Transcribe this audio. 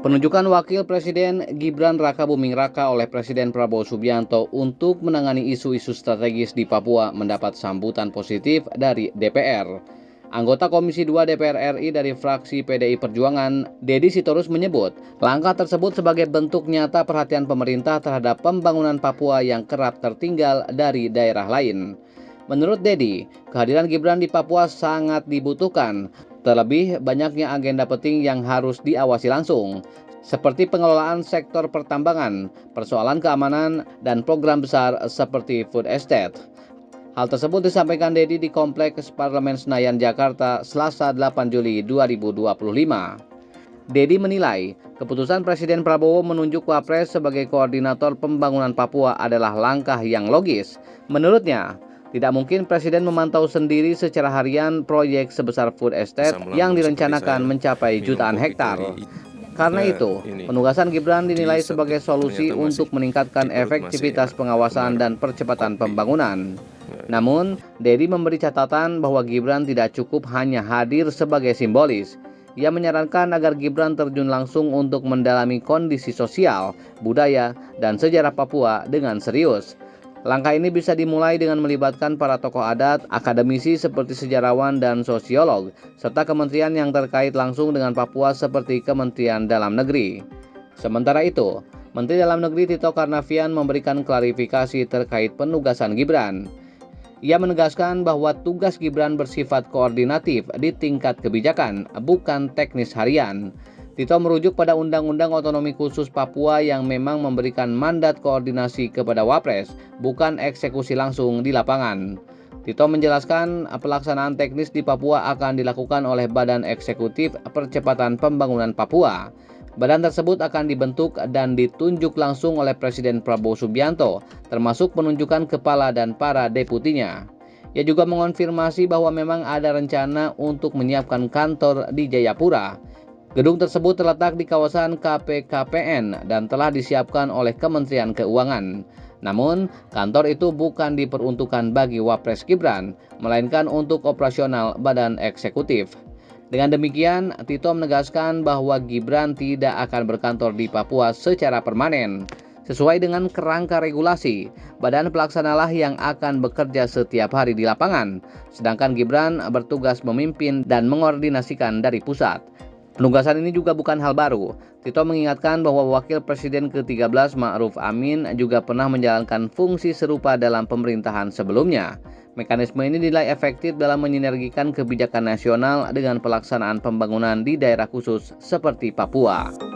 Penunjukan Wakil Presiden Gibran Rakabuming Raka oleh Presiden Prabowo Subianto untuk menangani isu-isu strategis di Papua mendapat sambutan positif dari DPR. Anggota Komisi 2 DPR RI dari fraksi PDI Perjuangan, Dedi Sitorus menyebut, langkah tersebut sebagai bentuk nyata perhatian pemerintah terhadap pembangunan Papua yang kerap tertinggal dari daerah lain. Menurut Dedi, kehadiran Gibran di Papua sangat dibutuhkan. Terlebih, banyaknya agenda penting yang harus diawasi langsung, seperti pengelolaan sektor pertambangan, persoalan keamanan, dan program besar seperti food estate. Hal tersebut disampaikan Dedi di Kompleks Parlemen Senayan, Jakarta, Selasa 8 Juli 2025. Dedi menilai, keputusan Presiden Prabowo menunjuk Wapres sebagai koordinator pembangunan Papua adalah langkah yang logis. Menurutnya, tidak mungkin Presiden memantau sendiri secara harian proyek sebesar food estate yang direncanakan mencapai jutaan hektar. Karena itu, penugasan Gibran dinilai sebagai solusi untuk meningkatkan efektivitas pengawasan dan percepatan pembangunan. Namun, Dedi memberi catatan bahwa Gibran tidak cukup hanya hadir sebagai simbolis. Ia menyarankan agar Gibran terjun langsung untuk mendalami kondisi sosial, budaya, dan sejarah Papua dengan serius. Langkah ini bisa dimulai dengan melibatkan para tokoh adat, akademisi seperti sejarawan dan sosiolog, serta kementerian yang terkait langsung dengan Papua seperti Kementerian Dalam Negeri. Sementara itu, Menteri Dalam Negeri Tito Karnavian memberikan klarifikasi terkait penugasan Gibran. Ia menegaskan bahwa tugas Gibran bersifat koordinatif di tingkat kebijakan, bukan teknis harian. Tito merujuk pada Undang-Undang Otonomi Khusus Papua yang memang memberikan mandat koordinasi kepada Wapres, bukan eksekusi langsung di lapangan. Tito menjelaskan pelaksanaan teknis di Papua akan dilakukan oleh Badan Eksekutif Percepatan Pembangunan Papua. Badan tersebut akan dibentuk dan ditunjuk langsung oleh Presiden Prabowo Subianto, termasuk penunjukan kepala dan para deputinya. Ia juga mengonfirmasi bahwa memang ada rencana untuk menyiapkan kantor di Jayapura. Gedung tersebut terletak di kawasan KPKPN dan telah disiapkan oleh Kementerian Keuangan. Namun, kantor itu bukan diperuntukkan bagi Wapres Gibran, melainkan untuk operasional Badan Eksekutif. Dengan demikian, Tito menegaskan bahwa Gibran tidak akan berkantor di Papua secara permanen. Sesuai dengan kerangka regulasi, badan pelaksanalah yang akan bekerja setiap hari di lapangan, sedangkan Gibran bertugas memimpin dan mengordinasikan dari pusat. Penugasan ini juga bukan hal baru. Tito mengingatkan bahwa Wakil Presiden ke-13 Ma'ruf Amin juga pernah menjalankan fungsi serupa dalam pemerintahan sebelumnya. Mekanisme ini dinilai efektif dalam menyinergikan kebijakan nasional dengan pelaksanaan pembangunan di daerah khusus seperti Papua.